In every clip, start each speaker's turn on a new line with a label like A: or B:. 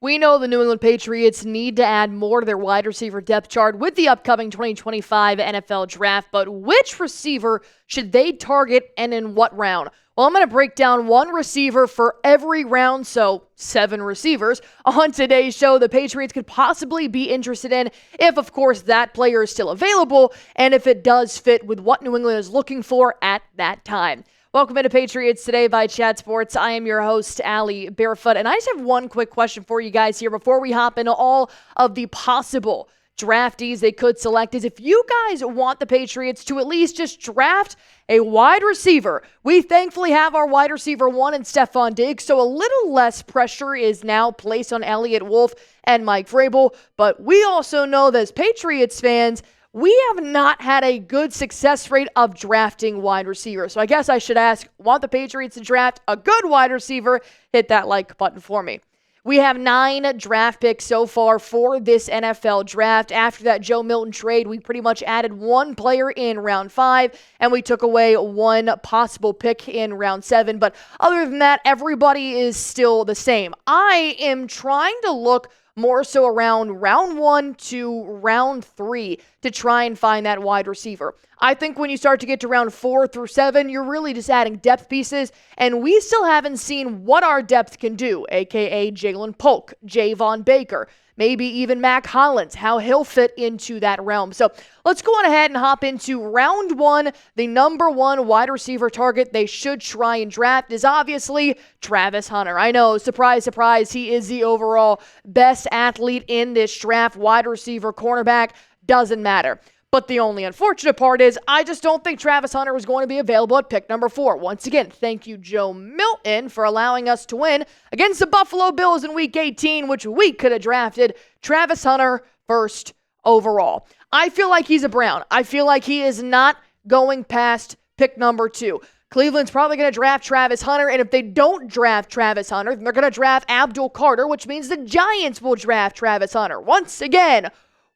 A: We know the New England Patriots need to add more to their wide receiver depth chart with the upcoming 2025 NFL Draft, but which receiver should they target and in what round? Well, I'm going to break down one receiver for every round, so 7 receivers, on today's show the Patriots could possibly be interested in if, of course, that player is still available and if it does fit with what New England is looking for at that time. Welcome into Patriots Today by Chat Sports. I am your host, Allie Barefoot, and I just have one quick question for you guys here before we hop into all of the possible draftees they could select is if you guys want the Patriots to at least just draft a wide receiver. We thankfully have our wide receiver 1 in Stefon Diggs, so a little less pressure is now placed on Elliott Wolf and Mike Vrabel, but we also know that as Patriots fans, we have not had a good success rate of drafting wide receivers. So I guess I should ask, want the Patriots to draft a good wide receiver? Hit that like button for me. We have 9 draft picks so far for this NFL draft. After that Joe Milton trade, we pretty much added 1 player in round 5, and we took away 1 possible pick in round 7. But other than that, everybody is still the same. I am trying to look more so around round 1 to round 3 to try and find that wide receiver. I think when you start to get to round 4 through 7, you're really just adding depth pieces, and we still haven't seen what our depth can do, aka Jalen Polk, Javon Baker, maybe even Mac Hollins, how he'll fit into that realm. So let's go on ahead and hop into round 1. The number 1 wide receiver target they should try and draft is obviously Travis Hunter. I know, surprise, surprise, he is the overall best athlete in this draft. Wide receiver, cornerback, doesn't matter. But the only unfortunate part is I just don't think Travis Hunter was going to be available at pick number 4. Once again, thank you, Joe Milton, for allowing us to win against the Buffalo Bills in Week 18, which we could have drafted Travis Hunter first overall. I feel like he's a Brown. I feel like he is not going past pick number 2. Cleveland's probably going to draft Travis Hunter, and if they don't draft Travis Hunter, then they're going to draft Abdul Carter, which means the Giants will draft Travis Hunter. Once again,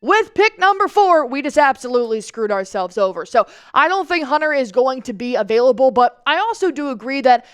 A: with pick number 4, we just absolutely screwed ourselves over. So I don't think Hunter is going to be available, but I also do agree that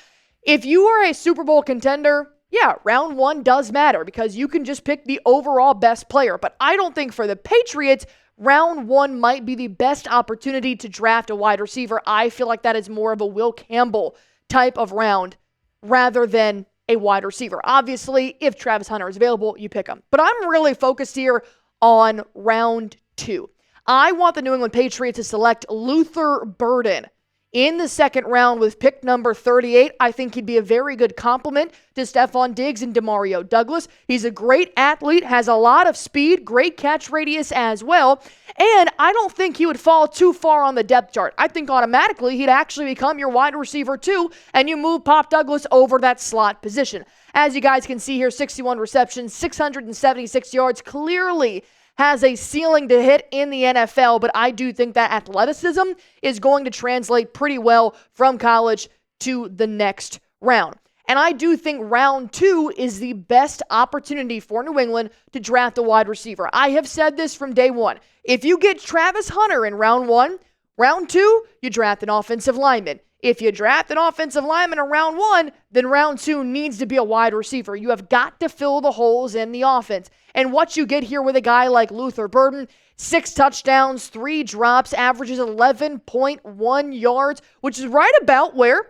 A: if you are a Super Bowl contender, yeah, round 1 does matter because you can just pick the overall best player. But I don't think for the Patriots, round 1 might be the best opportunity to draft a wide receiver. I feel like that is more of a Will Campbell type of round rather than a wide receiver. Obviously, if Travis Hunter is available, you pick him. But I'm really focused here on round 2. I want the New England Patriots to select Luther Burden in the 2nd round with pick number 38. I think he'd be a very good complement to Stefon Diggs and Demario Douglas. He's a great athlete, has a lot of speed, great catch radius as well, and I don't think he would fall too far on the depth chart. I think automatically he'd actually become your wide receiver 2, and you move Pop Douglas over that slot position. As you guys can see here, 61 receptions, 676 yards, clearly has a ceiling to hit in the NFL, but I do think that athleticism is going to translate pretty well from college to the next round. And I do think round 2 is the best opportunity for New England to draft a wide receiver. I have said this from day 1. If you get Travis Hunter in round 1, round 2, you draft an offensive lineman. If you draft an offensive lineman in round 1, then round 2 needs to be a wide receiver. You have got to fill the holes in the offense. And what you get here with a guy like Luther Burden, 6 touchdowns, 3 drops, averages 11.1 yards, which is right about where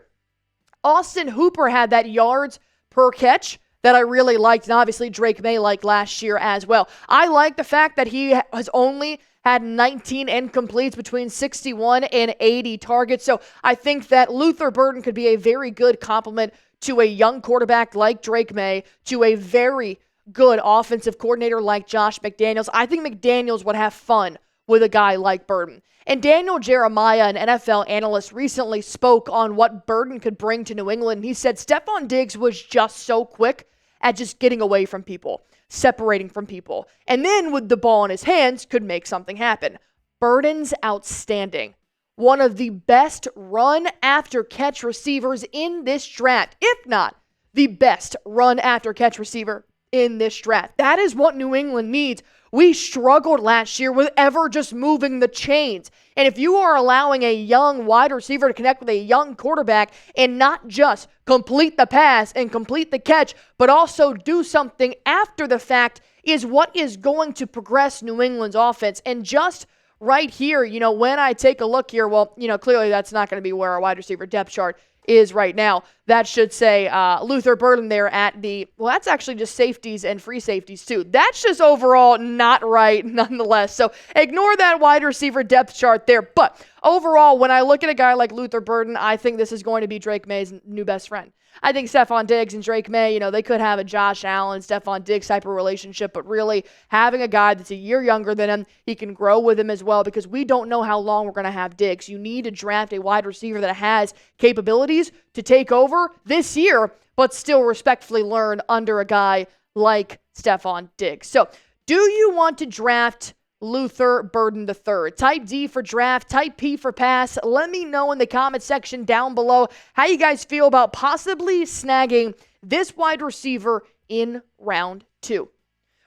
A: Austin Hooper had that yards per catch that I really liked, and obviously Drake May liked last year as well. I like the fact that he has only had 19 incompletes between 61 and 80 targets. So I think that Luther Burden could be a very good complement to a young quarterback like Drake May, to a very good offensive coordinator like Josh McDaniels. I think McDaniels would have fun with a guy like Burden. And Daniel Jeremiah, an NFL analyst, recently spoke on what Burden could bring to New England. He said Stefon Diggs was just so quick at just getting away from people, separating from people, and then with the ball in his hands could make something happen. Burden's outstanding. One of the best run after catch receivers in this draft, if not the best run after catch receiver in this draft. That is what New England needs We struggled last year with ever just moving the chains. And if you are allowing a young wide receiver to connect with a young quarterback and not just complete the pass and complete the catch, but also do something after the fact, is what is going to progress New England's offense. And just right here, when I take a look here, well, clearly that's not going to be where our wide receiver depth chart is right now. That should say Luther Burden there at that's actually just safeties and free safeties too. That's just overall not right nonetheless. So ignore that wide receiver depth chart there. But overall, when I look at a guy like Luther Burden, I think this is going to be Drake May's new best friend. I think Stephon Diggs and Drake May, they could have a Josh Allen, Stephon Diggs type of relationship, but really having a guy that's a year younger than him, he can grow with him as well, because we don't know how long we're going to have Diggs. You need to draft a wide receiver that has capabilities to take over this year, but still respectfully learn under a guy like Stephon Diggs. So, do you want to draft Luther Burden III? Type D for draft, type P for pass. Let me know in the comment section down below how you guys feel about possibly snagging this wide receiver in round 2.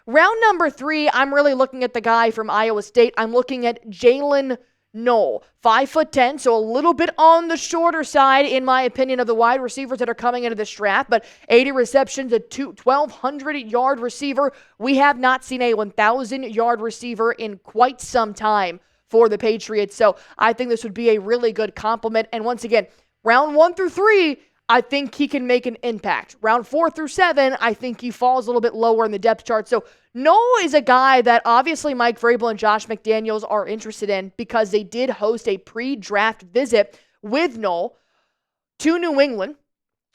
A: Round number 3, I'm really looking at the guy from Iowa State. I'm looking at Jaylin Noel, 5'10", so a little bit on the shorter side, in my opinion, of the wide receivers that are coming into this draft, but 80 receptions, a 1,200-yard receiver. We have not seen a 1,000-yard receiver in quite some time for the Patriots, so I think this would be a really good compliment. And once again, round 1 through 3, I think he can make an impact. Round 4 through 7, I think he falls a little bit lower in the depth chart. So Noel is a guy that obviously Mike Vrabel and Josh McDaniels are interested in, because they did host a pre-draft visit with Noel to New England.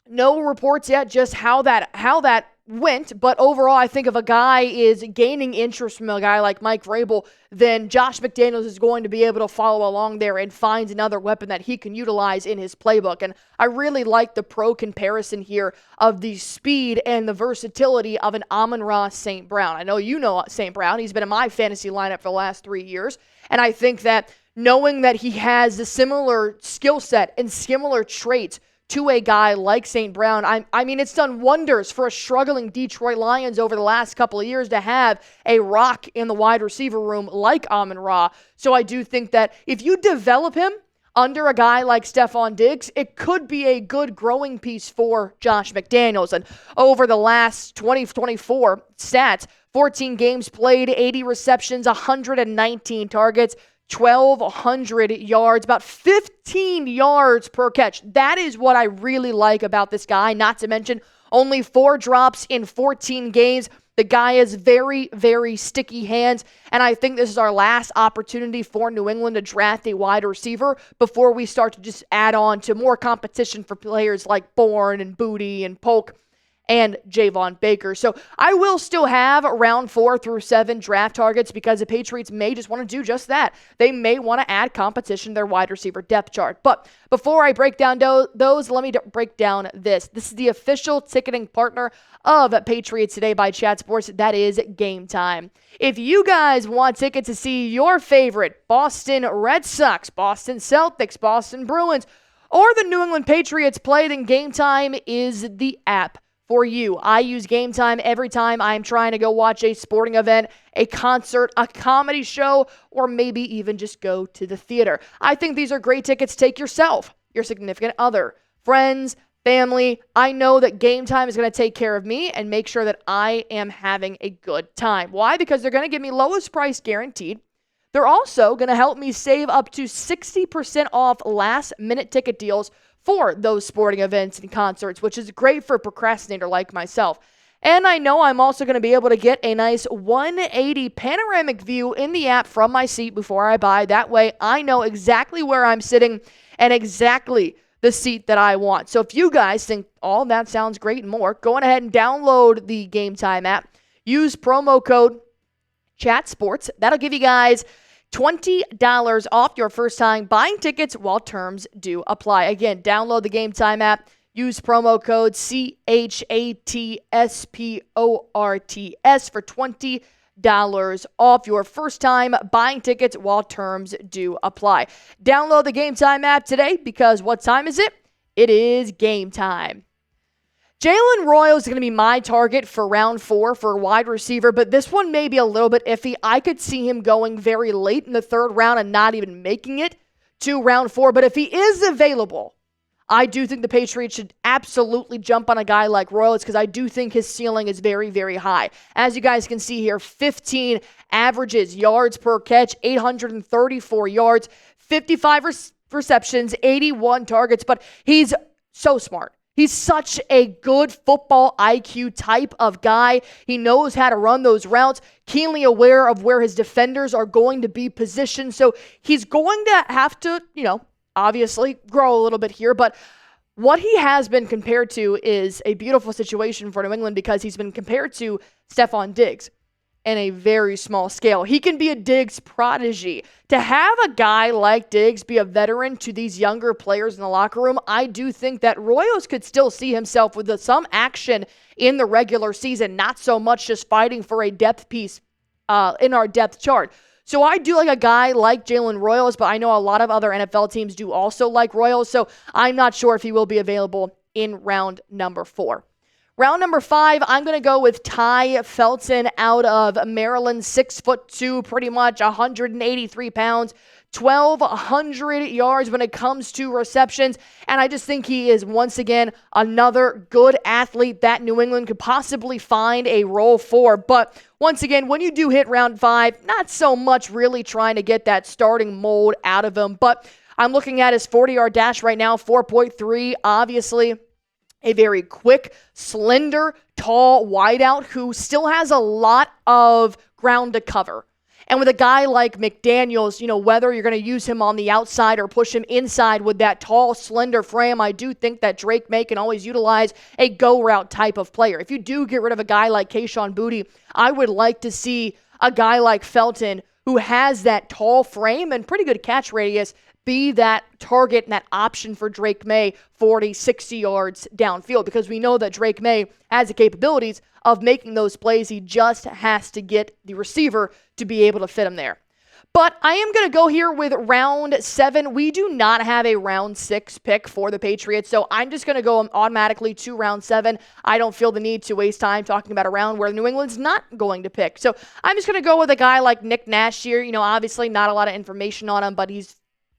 A: No reports yet just how that went, but overall, I think if a guy is gaining interest from a guy like Mike Vrabel, then Josh McDaniels is going to be able to follow along there and find another weapon that he can utilize in his playbook. And I really like the pro comparison here of the speed and the versatility of an Amon-Ra St. Brown. I know you know St. Brown. He's been in my fantasy lineup for the last 3 years. And I think that knowing that he has the similar skill set and similar traits to a guy like St. Brown, I mean, it's done wonders for a struggling Detroit Lions over the last couple of years to have a rock in the wide receiver room like Amon-Ra. So I do think that if you develop him under a guy like Stephon Diggs, it could be a good growing piece for Josh McDaniels. And over the last 24 stats, 14 games played, 80 receptions, 119 targets, 1,200 yards, about 15 yards per catch. That is what I really like about this guy, not to mention only 4 drops in 14 games. The guy has very, very sticky hands, and I think this is our last opportunity for New England to draft a wide receiver before we start to just add on to more competition for players like Bourne and Booty and Polk and Javon Baker. So I will still have round 4 through 7 draft targets, because the Patriots may just want to do just that. They may want to add competition to their wide receiver depth chart. But before I break down those, let me break down this. This is the official ticketing partner of Patriots Today by Chat Sports. That is GameTime. If you guys want tickets to see your favorite Boston Red Sox, Boston Celtics, Boston Bruins, or the New England Patriots play, then GameTime is the app for you. I use GameTime every time I'm trying to go watch a sporting event, a concert, a comedy show, or maybe even just go to the theater. I think these are great tickets to take yourself, your significant other, friends, family. I know that GameTime is going to take care of me and make sure that I am having a good time. Why? Because they're going to give me lowest price guaranteed. They're also going to help me save up to 60% off last-minute ticket deals for those sporting events and concerts, which is great for a procrastinator like myself. And I know I'm also going to be able to get a nice 180 panoramic view in the app from my seat before I buy. That way, I know exactly where I'm sitting and exactly the seat that I want. So if you guys think all that sounds great and more, go on ahead and download the GameTime app. Use promo code ChatSports. That'll give you guys $20 off your first time buying tickets while terms do apply. Again, download the GameTime app. Use promo code CHATSPORTS for $20 off your first time buying tickets while terms do apply. Download the GameTime app today, because what time is it? It is game time. Jalen Royal is going to be my target for round 4 for a wide receiver, but this one may be a little bit iffy. I could see him going very late in the 3rd round and not even making it to round 4. But if he is available, I do think the Patriots should absolutely jump on a guy like Royals because I do think his ceiling is very, very high. As you guys can see here, 15 averages, yards per catch, 834 yards, 55 receptions, 81 targets, but he's so smart. He's such a good football IQ type of guy. He knows how to run those routes, keenly aware of where his defenders are going to be positioned. So he's going to have to, obviously grow a little bit here. But what he has been compared to is a beautiful situation for New England because he's been compared to Stephon Diggs in a very small scale. He can be a Diggs prodigy. To have a guy like Diggs be a veteran to these younger players in the locker room, I do think that Royals could still see himself with some action in the regular season, not so much just fighting for a depth piece in our depth chart. So I do like a guy like Jalen Royals, but I know a lot of other NFL teams do also like Royals, so I'm not sure if he will be available in round number 4. Round number 5, I'm going to go with Tai Felton out of Maryland, 6'2", pretty much 183 pounds, 1,200 yards when it comes to receptions. And I just think he is, once again, another good athlete that New England could possibly find a role for. But once again, when you do hit round 5, not so much really trying to get that starting mold out of him. But I'm looking at his 40-yard dash right now, 4.3, obviously. A very quick, slender, tall wideout who still has a lot of ground to cover. And with a guy like McDaniels, whether you're going to use him on the outside or push him inside with that tall, slender frame, I do think that Drake May can always utilize a go route type of player. If you do get rid of a guy like Kayshon Boutte, I would like to see a guy like Felton who has that tall frame and pretty good catch radius be that target and that option for Drake May 40, 60 yards downfield because we know that Drake May has the capabilities of making those plays. He just has to get the receiver to be able to fit him there. But I am going to go here with round 7. We do not have a round 6 pick for the Patriots, so I'm just going to go automatically to round 7. I don't feel the need to waste time talking about a round where New England's not going to pick. So I'm just going to go with a guy like Nick Nash here. Obviously not a lot of information on him, but he's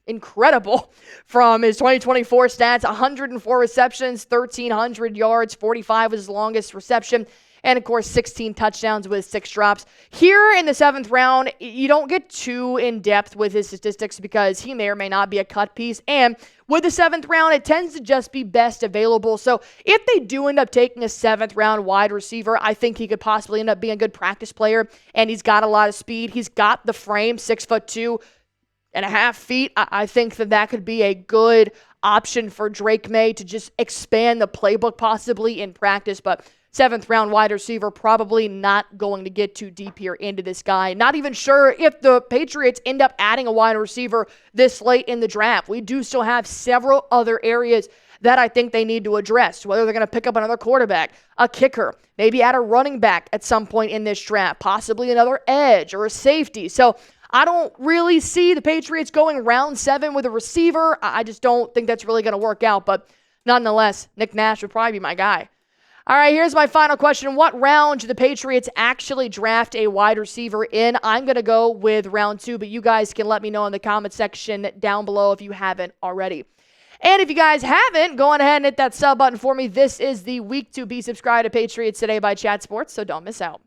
A: incredible from his 2024 stats. 104 receptions, 1,300 yards, 45 was his longest reception, and of course 16 touchdowns with 6 drops. Here in the 7th round, you don't get too in-depth with his statistics because he may or may not be a cut piece, and with the 7th round, it tends to just be best available. So if they do end up taking a 7th round wide receiver, I think he could possibly end up being a good practice player, and he's got a lot of speed. He's got the frame, 6'2", and a half feet. I think that could be a good option for Drake May to just expand the playbook possibly in practice. But 7th round wide receiver, probably not going to get too deep here into this guy. Not even sure if the Patriots end up adding a wide receiver this late in the draft. We do still have several other areas that I think they need to address, whether they're going to pick up another quarterback, a kicker, maybe add a running back at some point in this draft, possibly another edge or a safety. So I don't really see the Patriots going round 7 with a receiver. I just don't think that's really going to work out. But nonetheless, Nick Nash would probably be my guy. All right, here's my final question. What round do the Patriots actually draft a wide receiver in? I'm going to go with round 2, but you guys can let me know in the comment section down below if you haven't already. And if you guys haven't, go on ahead and hit that sub button for me. This is the week to be subscribed to Patriots Today by Chat Sports, so don't miss out.